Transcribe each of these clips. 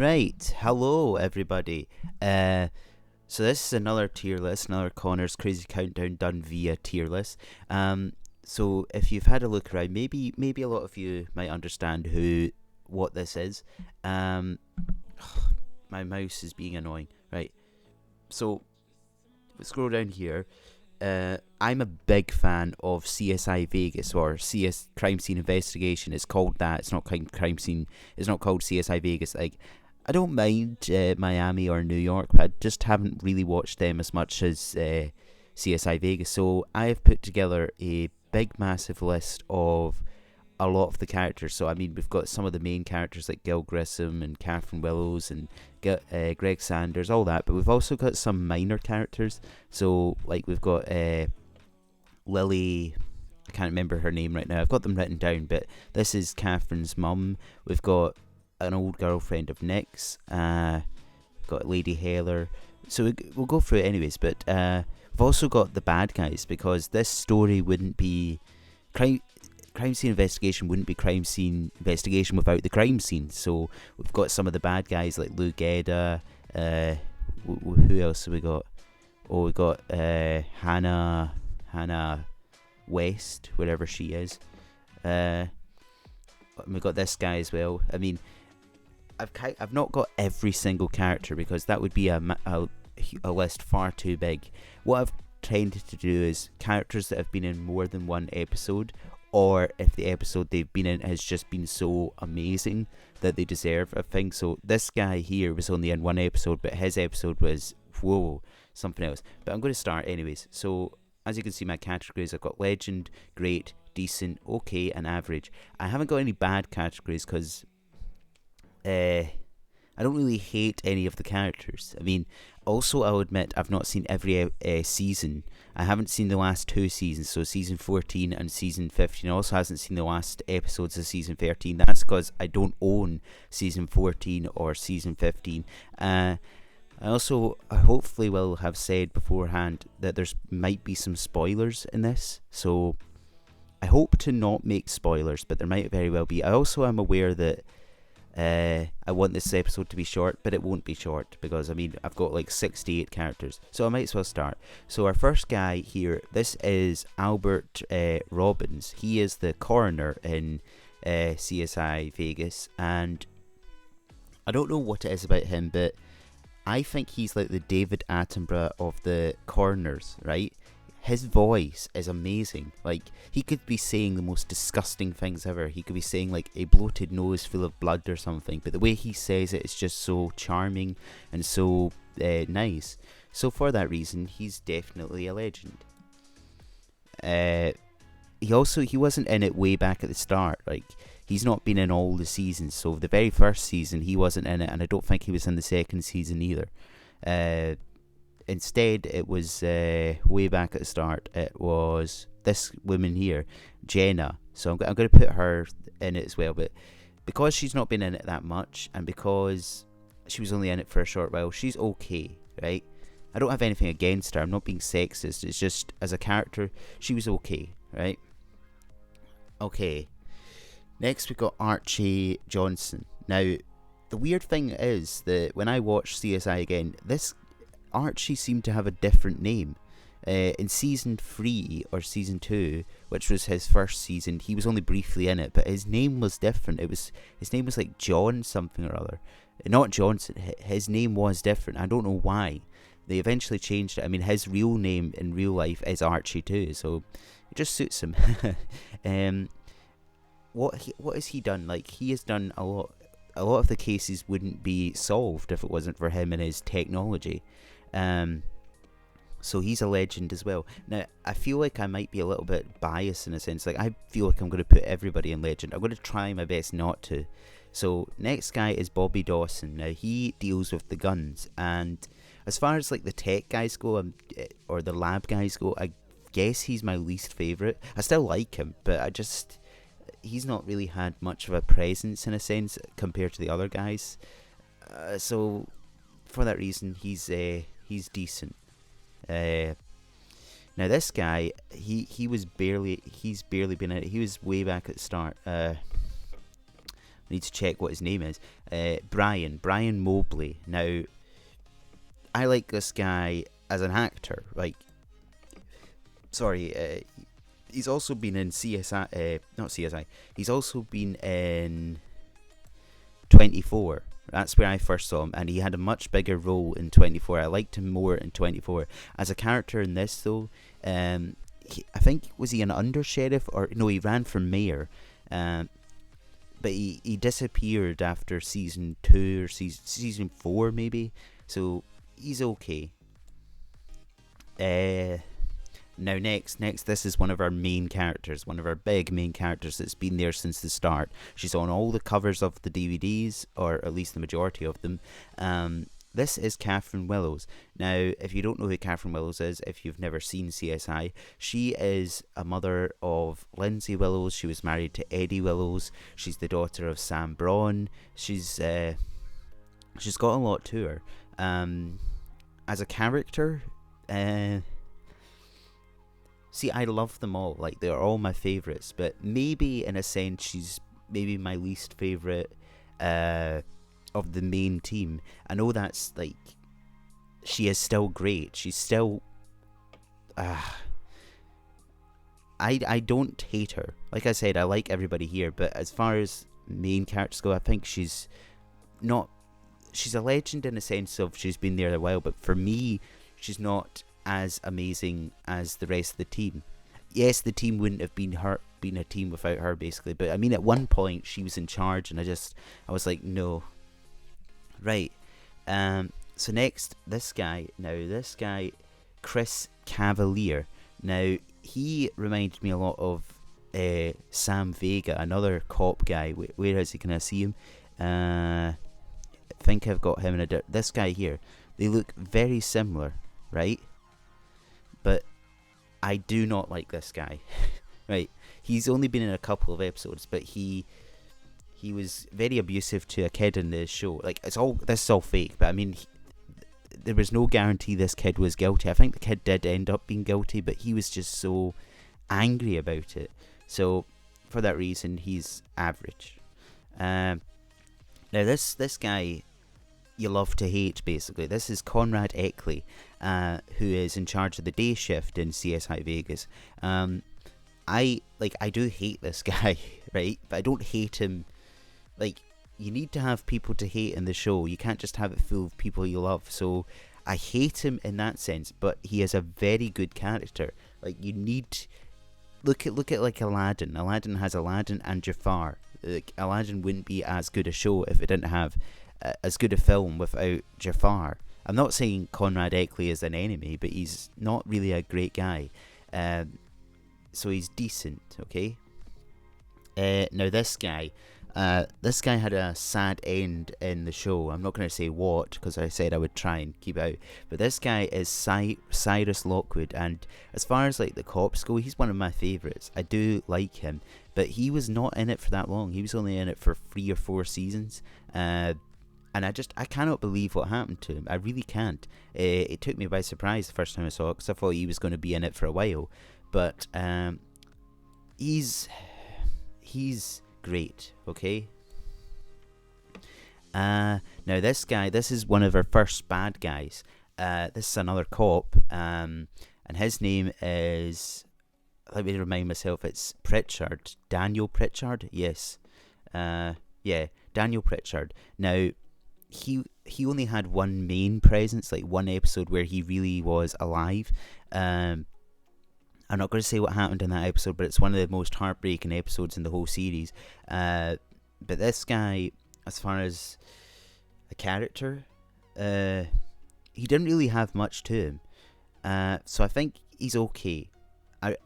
Right, hello everybody. So this is another tier list, another Connor's Crazy Countdown done via tier list. So if you've had a look around, maybe a lot of you might understand what this is. Um, my mouse is being annoying. Right, so if we scroll down here, I'm a big fan of CSI Vegas or CS Crime Scene Investigation. It's called that. It's not crime scene. It's not called CSI Vegas. Like, I don't mind Miami or New York, but I just haven't really watched them as much as CSI Vegas. So I have put together a big, massive list of a lot of the characters. So I mean, we've got some of the main characters like Gil Grissom and Catherine Willows and Greg Sanders, all that. But we've also got some minor characters. So like we've got Lily. I can't remember her name right now. I've got them written down, but this is Catherine's mum. We've got an old girlfriend of Nick's. Got Lady Haler. So we'll go through it anyways. But we've also got the bad guys, because this story wouldn't be crime scene investigation wouldn't be crime scene investigation without the crime scene. So we've got some of the bad guys like Lou Gedda. Who else have we got? Oh, we got Hannah West, wherever she is. We got this guy as well. I mean, I've not got every single character, because that would be a list far too big. What I've tended to do is characters that have been in more than one episode, or if the episode they've been in has just been so amazing that they deserve a thing. So this guy here was only in one episode, but his episode was, whoa, something else. But I'm going to start anyways. So as you can see, my categories, I've got legend, great, decent, okay, and average. I haven't got any bad categories because I don't really hate any of the characters. I mean, also I'll admit I've not seen every season. I haven't seen the last two seasons, so season 14 and season 15. I also hasn't seen the last episodes of season 13. That's because I don't own season 14 or season 15. I also hopefully will have said beforehand that there's might be some spoilers in this, so I hope to not make spoilers, but there might very well be. I also am aware that I want this episode to be short, but it won't be short, because I mean I've got like 68 characters, so I might as well start. So our first guy here, this is Albert Robbins. He is the coroner in CSI Vegas, and I don't know what it is about him, but I think he's like the David Attenborough of the coroners, right? His voice is amazing. Like, he could be saying the most disgusting things ever. He could be saying like a bloated nose full of blood or something, but the way he says it is just so charming and so nice. So for that reason, he's definitely a legend. He wasn't in it way back at the start. Like, he's not been in all the seasons. So the very first season he wasn't in it, and I don't think he was in the second season either. Instead, it was way back at the start. It was this woman here, Jenna. So I'm going to put her in it as well. But because she's not been in it that much, and because she was only in it for a short while, she's okay, right? I don't have anything against her. I'm not being sexist. It's just, as a character, she was okay, right? Okay. Next, we got Archie Johnson. Now, the weird thing is that when I watched CSI again, this Archie seemed to have a different name. In season 3 or season 2, which was his first season, he was only briefly in it, but his name was different. His name was like John something or other. Not Johnson. His name was different. I don't know why. They eventually changed it. I mean, his real name in real life is Archie too, so it just suits him. What has he done? Like, he has done a lot. A lot of the cases wouldn't be solved if it wasn't for him and his technology. So he's a legend as well. Now, I feel like I might be a little bit biased in a sense. Like, I feel like I'm going to put everybody in legend. I'm going to try my best not to. So next guy is Bobby Dawson. Now, he deals with the guns, and as far as like the tech guys go, or the lab guys go, I guess he's my least favourite. I still like him, but he's not really had much of a presence in a sense compared to the other guys. So for that reason, he's decent. Now this guy, he's barely been in it. He was way back at the start. need to check what his name is. Brian Mobley. Now, I like this guy as an actor. Like, sorry, he's also been in CSI. Not CSI. He's also been in 24. That's where I first saw him, and he had a much bigger role in 24. I liked him more in 24. As a character in this, though, I think, was he an undersheriff? Or no, he ran for mayor. But he disappeared after season 2 or season 4 maybe. So he's okay. Now next, this is one of our main characters, one of our big main characters that's been there since the start. She's on all the covers of the DVDs, or at least the majority of them. This is Catherine Willows. Now, if you don't know who Catherine Willows is, if you've never seen CSI, she is a mother of Lindsay Willows. She was married to Eddie Willows. She's the daughter of Sam Braun. She's got a lot to her. As a character, see, I love them all. Like, they're all my favourites. But maybe, in a sense, she's maybe my least favourite of the main team. I know that's, like, she is still great. She's still... I don't hate her. Like I said, I like everybody here. But as far as main characters go, I think she's not... She's a legend in a sense of she's been there a while. But for me, she's not as amazing as the rest of the team. Yes, the team wouldn't have been a team without her, basically, but I mean, at one point she was in charge, and I was like, no. Right. So next, this guy, Chris Cavalier. Now, he reminded me a lot of Sam Vega, another cop guy. Where is he? Can I see him? I think I've got him in this guy here. They look very similar, right? But I do not like this guy. Right, he's only been in a couple of episodes, but he was very abusive to a kid in the show. Like, this is all fake, but I mean, there was no guarantee this kid was guilty. I think the kid did end up being guilty, but he was just so angry about it. So for that reason, he's average. Now this guy, you love to hate, basically. This is Conrad Ecklie, who is in charge of the day shift in CSI Vegas. I do hate this guy, right? But I don't hate him. Like, you need to have people to hate in the show. You can't just have it full of people you love. So I hate him in that sense, but he is a very good character. Like, you need... Look at like Aladdin. Aladdin has Aladdin and Jafar. Like, Aladdin wouldn't be as good a show if it didn't have as good a film without Jafar. I'm not saying Conrad Ecklie is an enemy, but he's not really a great guy. So he's decent, okay? Now this guy had a sad end in the show. I'm not going to say what, because I said I would try and keep out. But this guy is Cyrus Lockwood, and as far as like the cops go, he's one of my favourites. I do like him, but he was not in it for that long. He was only in it for 3 or 4 seasons. And I cannot believe what happened to him. I really can't. It took me by surprise the first time I saw it, because I thought he was going to be in it for a while. But he's great, okay? Now this guy, this is one of our first bad guys. This is another cop, and his name is... Let me remind myself, it's Pritchard. Daniel Pritchard? Yes. Yeah, Daniel Pritchard. Now... He only had one main presence, like one episode where he really was alive. I'm not going to say what happened in that episode, but it's one of the most heartbreaking episodes in the whole series. But this guy, as far as a character, he didn't really have much to him. So I think he's okay. I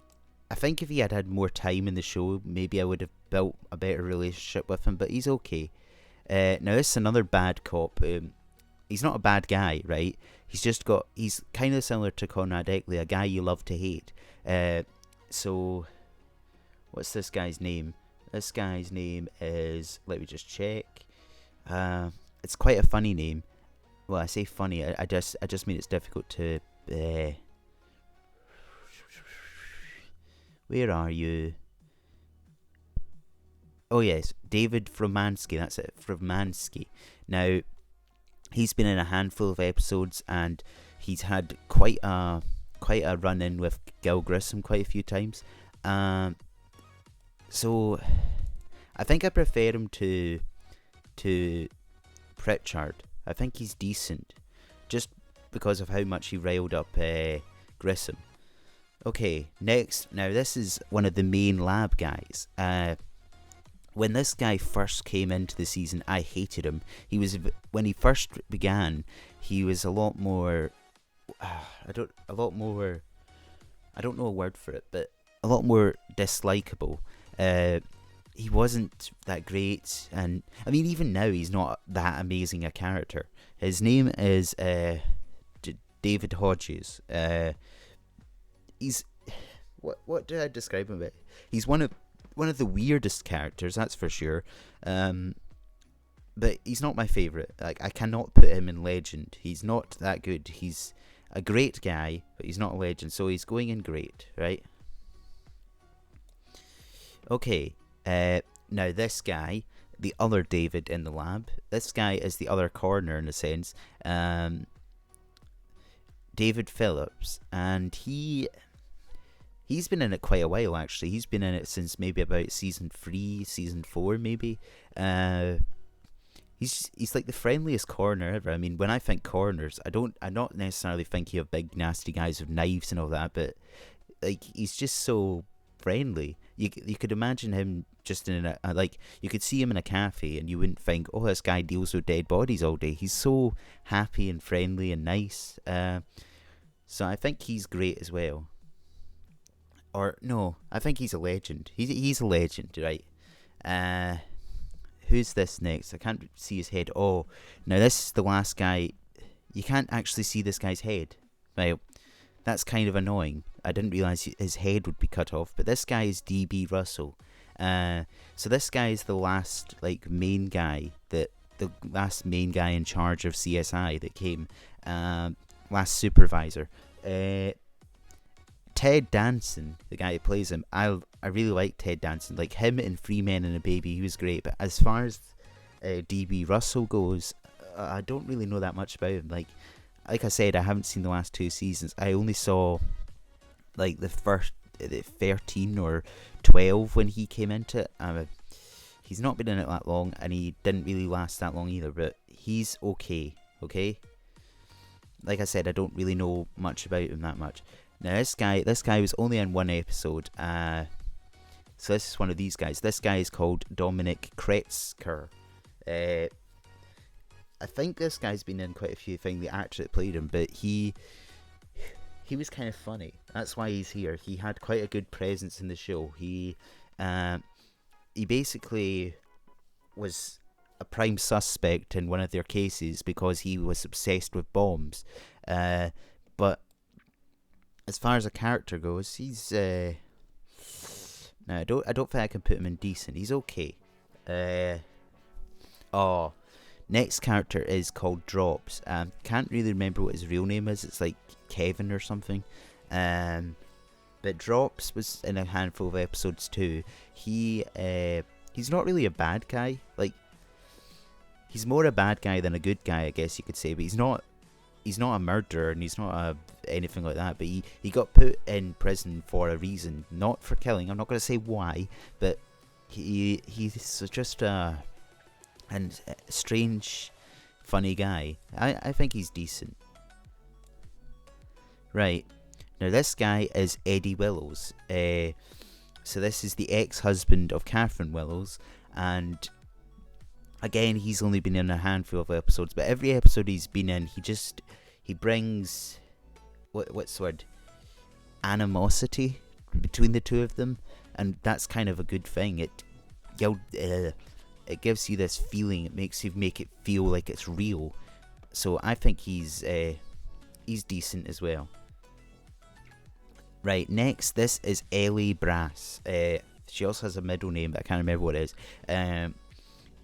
think if he had more time in the show, maybe I would have built a better relationship with him, but he's okay. Now this is another bad cop. He's not a bad guy, right? He's kind of similar to Conrad Ecklie, a guy you love to hate. So what's this guy's name? This guy's name is, let me just check. It's quite a funny name. Well, I say funny, I just mean it's difficult to where are you? Oh yes, David Fromansky. That's it, Fromansky. Now he's been in a handful of episodes, and he's had quite a run in with Gil Grissom quite a few times. Um, so I think I prefer him to Pritchard. I think he's decent, just because of how much he riled up Grissom. Okay, next. Now this is one of the main lab guys. When this guy first came into the season, I hated him. When he first began, he was a lot more. I don't know a word for it, but a lot more dislikable. He wasn't that great, and I mean, even now he's not that amazing a character. His name is David Hodges. He's what did I describe him with? He's one of the weirdest characters, that's for sure. But he's not my favourite. Like, I cannot put him in legend. He's not that good. He's a great guy, but he's not a legend, so he's going in great, right? Okay, now this guy, the other David in the lab, this guy is the other coroner in a sense, David Phillips, and he's been in it quite a while actually. He's been in it since maybe about season 3, season 4 maybe. He's like the friendliest coroner ever. I mean, when I think coroners, I'm not necessarily thinking of big nasty guys with knives and all that, but like he's just so friendly. You could imagine him just in a like, you could see him in a cafe and you wouldn't think, oh, this guy deals with dead bodies all day. He's so happy and friendly and nice. So I think he's great as well. Or no, I think he's a legend. He's a legend, right? Who's this next? I can't see his head. Oh, now this is the last guy. You can't actually see this guy's head. Right, that's kind of annoying. I didn't realise his head would be cut off. But this guy is D.B. Russell. So this guy is the last main guy, the last main guy in charge of CSI that came. Last supervisor. Ted Danson, the guy who plays him, I really like Ted Danson. Like him in Three Men and a Baby, he was great. But as far as D.B. Russell goes, I don't really know that much about him. Like I said, I haven't seen the last 2 seasons. I only saw the first 13 or 12 when he came into it. He's not been in it that long, and he didn't really last that long either. But he's okay. Okay. Like I said, I don't really know much about him that much. Now this guy was only in 1 episode. So this is one of these guys. This guy is called Dominic Kretzker. I think this guy's been in quite a few things. The actor that played him, but he was kind of funny. That's why he's here. He had quite a good presence in the show. He basically was a prime suspect in one of their cases because he was obsessed with bombs. But as far as a character goes, he's no, I don't think I can put him in decent. He's okay. Next character is called Drops. Can't really remember what his real name is. It's like Kevin or something. But Drops was in a handful of episodes too. He's not really a bad guy. Like, he's more a bad guy than a good guy, I guess you could say. But he's not a murderer, and he's not anything like that. But he got put in prison for a reason, not for killing. I'm not going to say why, but he's just a strange, funny guy. I think he's decent. Right. Now this guy is Eddie Willows. So this is the ex-husband of Catherine Willows, and again, he's only been in a handful of episodes, but every episode he's been in, he brings what's the word? Animosity between the two of them, and that's kind of a good thing. It gives you this feeling. It makes you make it feel like it's real. So I think he's decent as well. Right, next, this is Ellie Brass. She also has a middle name, but I can't remember what it is.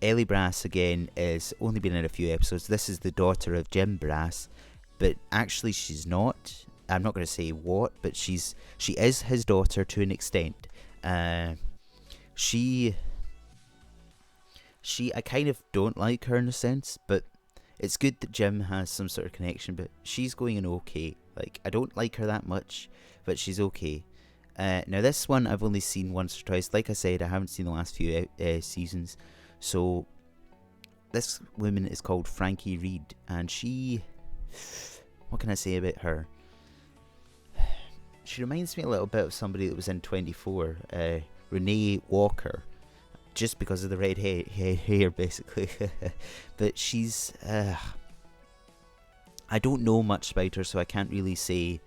Ellie Brass, again, is only been in a few episodes. This is the daughter of Jim Brass, but actually she's not. I'm not going to say what, but she is his daughter to an extent. She I kind of don't like her in a sense, but it's good that Jim has some sort of connection, but she's going in okay. Like, I don't like her that much, but she's okay. Now, this one I've only seen once or twice. Like I said, I haven't seen the last few seasons. So, this woman is called Frankie Reed, and she... What can I say about her? She reminds me a little bit of somebody that was in 24, Renee Walker, just because of the red hair basically. But she's... I don't know much about her, so I can't really say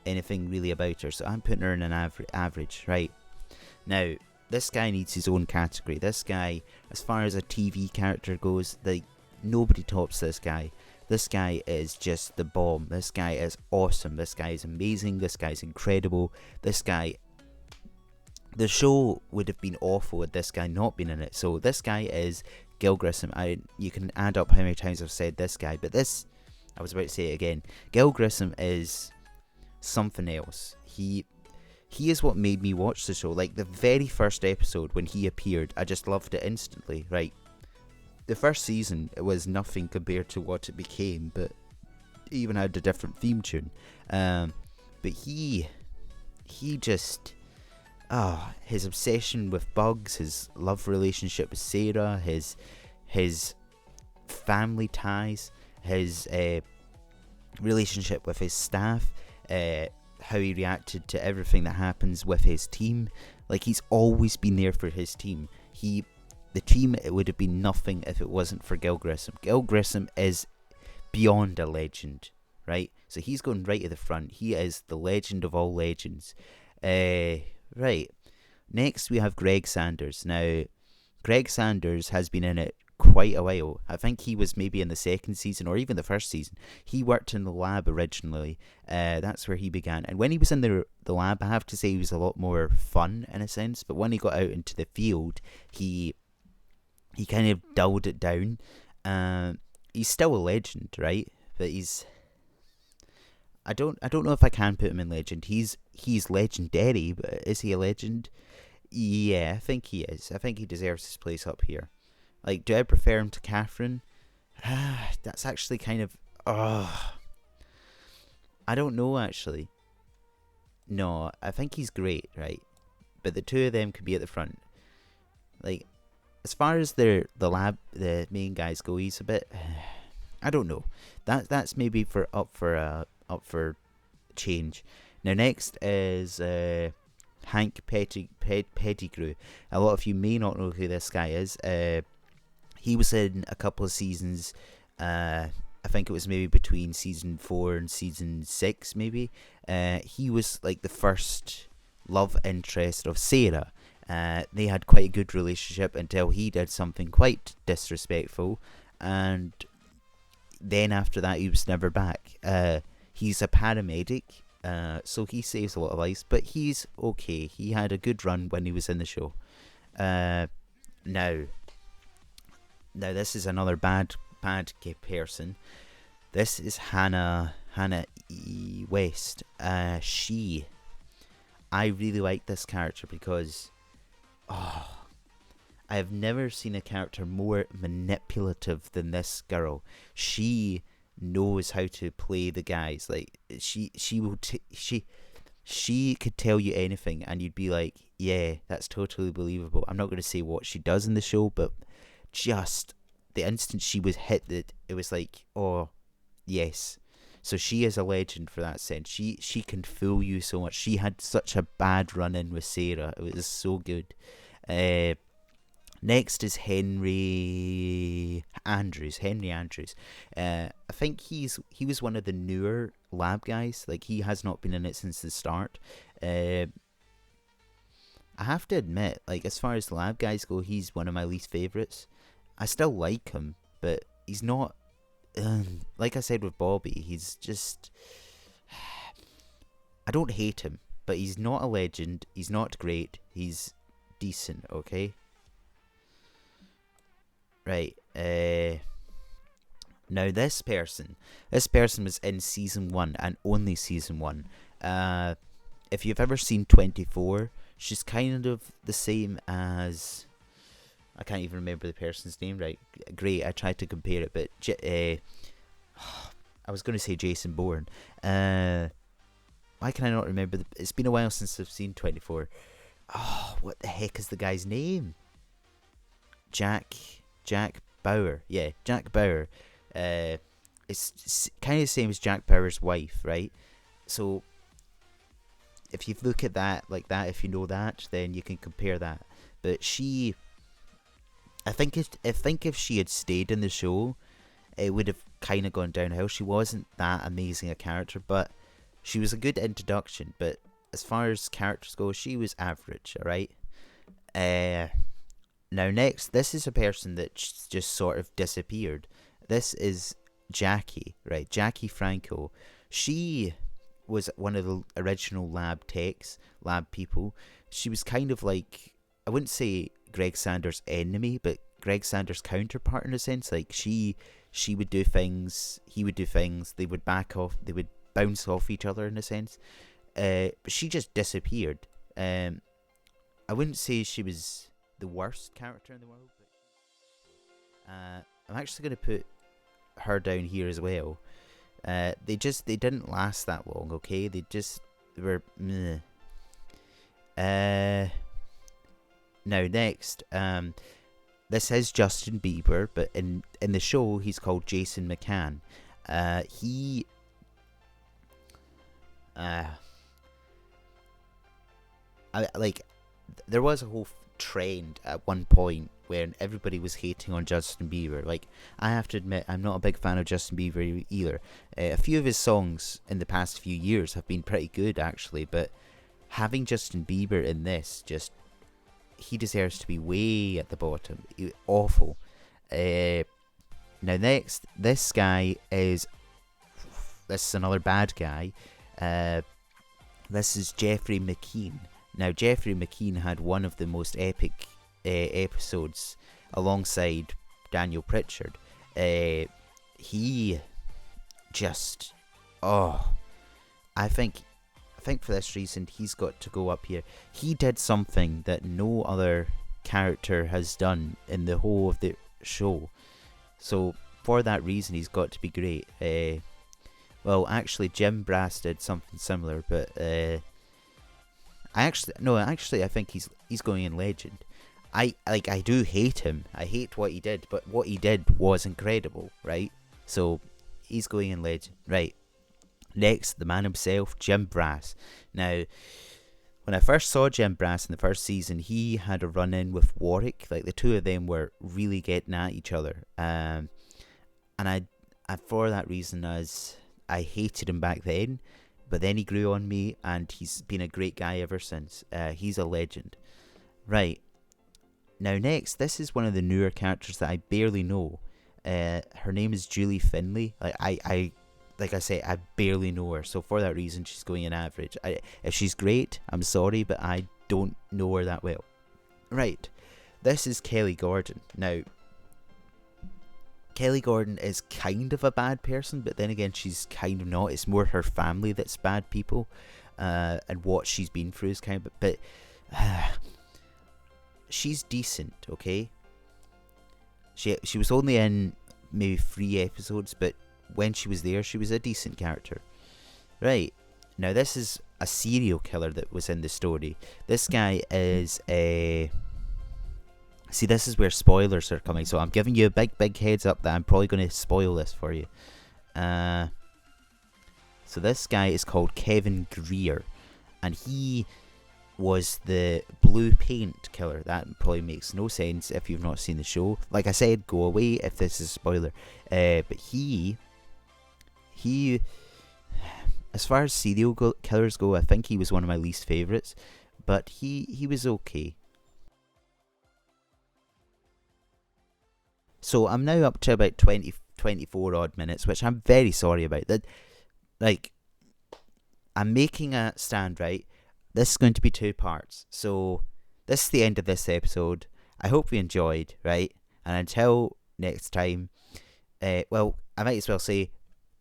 anything really about her. So I'm putting her in an average, right? Now, this guy needs his own category. This guy, as far as a TV character goes, like, nobody tops this guy. This guy is just the bomb. This guy is awesome. This guy is amazing. This guy is incredible. This guy... The show would have been awful with this guy not being in it. So this guy is Gil Grissom. You can add up how many times I've said this guy, but this... I was about to say it again. Gil Grissom is something else. He is what made me watch the show. Like, the very first episode when he appeared, I just loved it instantly, right? The first season, it was nothing compared to what it became, but it even had a different theme tune. But he just... his obsession with bugs, his love relationship with Sarah, his family ties, his relationship with his staff, how he reacted to everything that happens with his team. Like, he's always been there for his team. The team, it would have been nothing if it wasn't for Gil Grissom. Gil Grissom is beyond a legend, right? So he's going right at the front. He is the legend of all legends. Right. Next, we have Greg Sanders. Now, Greg Sanders has been in it quite a while. I think he was maybe in the second season or even the first season. He worked in the lab originally. That's where he began. And when he was in the lab, I have to say he was a lot more fun in a sense. But when he got out into the field, he kind of dulled it down. He's still a legend, right? But I don't know if I can put him in legend. He's legendary, but is he a legend? Yeah, I think he is. I think he deserves his place up here. Like, do I prefer him to Catherine? That's actually kind of... I don't know, actually. No, I think he's great, right? But the two of them could be at the front. Like, as far as the main guys go, he's a bit... I don't know. That's maybe up for change. Now, next is Hank Pettigrew. A lot of you may not know who this guy is. He was in a couple of seasons. I think it was maybe between season 4 and season 6, maybe. He was like the first love interest of Sarah. They had quite a good relationship until he did something quite disrespectful, and then after that he was never back. He's a paramedic, so he saves a lot of lives, but he's okay. He had a good run when he was in the show. Now this is another bad person. This is Hannah E. West. I really like this character because I have never seen a character more manipulative than this girl. She knows how to play the guys. Like, she could tell you anything and you'd be like, yeah, that's totally believable. I'm not going to say what she does in the show, but just the instant she was hit, it was like, oh yes. So she is a legend for that sense. She can fool you so much. She had such a bad run-in with Sarah. It was so good. Next is Henry Andrews. I think he was one of the newer lab guys. Like, he has not been in it since the start. I have to admit, like, as far as the lab guys go, he's one of my least favourites. I still like him, but he's not... like I said with Bobby, he's just... I don't hate him, but he's not a legend. He's not great. He's decent, okay? Right. Now this person was in season 1 and only season 1. If you've ever seen 24, she's kind of the same as... I can't even remember the person's name. Right, great. I tried to compare it, but I was going to say Jason Bourne. Why can I not remember? It's been a while since I've seen 24. Oh, what the heck is the guy's name? Jack Bauer. Yeah, Jack Bauer. It's kind of the same as Jack Bauer's wife, right? So if you look at that like that, if you know that, then you can compare that. But I think if she had stayed in the show, it would have kind of gone downhill. She wasn't that amazing a character, but she was a good introduction. But as far as characters go, she was average. All right. Now next, this is a person that just sort of disappeared. This is Jackie, right? Jackie Franco. She was one of the original lab people. She was kind of like, I wouldn't say Greg Sanders' enemy, but Greg Sanders' counterpart in a sense. Like she would do things, he would do things, they would back off, they would bounce off each other in a sense. But she just disappeared. I wouldn't say she was the worst character in the world, but I'm actually going to put her down here as well. They didn't last that long, okay? They were meh. Now next, this is Justin Bieber, but in the show he's called Jason McCann. There was a whole trend at one point when everybody was hating on Justin Bieber. Like, I have to admit, I'm not a big fan of Justin Bieber either. A few of his songs in the past few years have been pretty good, actually, but having Justin Bieber in this, he deserves to be way at the bottom. Awful. Now next, this is another bad guy. This is Jeffrey McKean. Now, Jeffrey McKean had one of the most epic episodes alongside Daniel Pritchard. He just, I think for this reason he's got to go up here. He did something that no other character has done in the whole of the show. So for that reason, he's got to be great. Well, actually, Jim Brass did something similar, but I think he's going in legend. I do hate him. I hate what he did, but what he did was incredible, right? So he's going in legend, right? Next, the man himself, Jim Brass. Now, when I first saw Jim Brass in the first season, he had a run-in with Warwick. Like, the two of them were really getting at each other. And for that reason, I hated him back then. But then he grew on me, and he's been a great guy ever since. He's a legend. Right. Now next, this is one of the newer characters that I barely know. Her name is Julie Finley. Like I say, I barely know her. So for that reason, she's going in average. If she's great, I'm sorry, but I don't know her that well. Right. This is Kelly Gordon. Now, Kelly Gordon is kind of a bad person, but then again, she's kind of not. It's more her family that's bad people, and what she's been through is kind of. But she's decent, okay. She was only in maybe 3 episodes, but when she was there, she was a decent character. Right. Now this is a serial killer that was in the story. This guy is a. See, this is where spoilers are coming, so I'm giving you a big heads up that I'm probably going to spoil this for you. So this guy is called Kevin Greer, and he was the blue paint killer. That probably makes no sense if you've not seen the show. Like I said, go away if this is a spoiler. But he, as far as serial killers go, I think he was one of my least favourites, but he was okay. So I'm now up to about 24 odd minutes, which I'm very sorry about. That, like, I'm making a stand, right? This is going to be 2 parts. So this is the end of this episode. I hope you enjoyed, right? And until next time, well, I might as well say,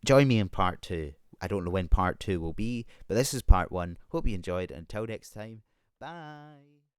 join me in part 2. I don't know when part 2 will be, but this is part 1. Hope you enjoyed. Until next time, bye.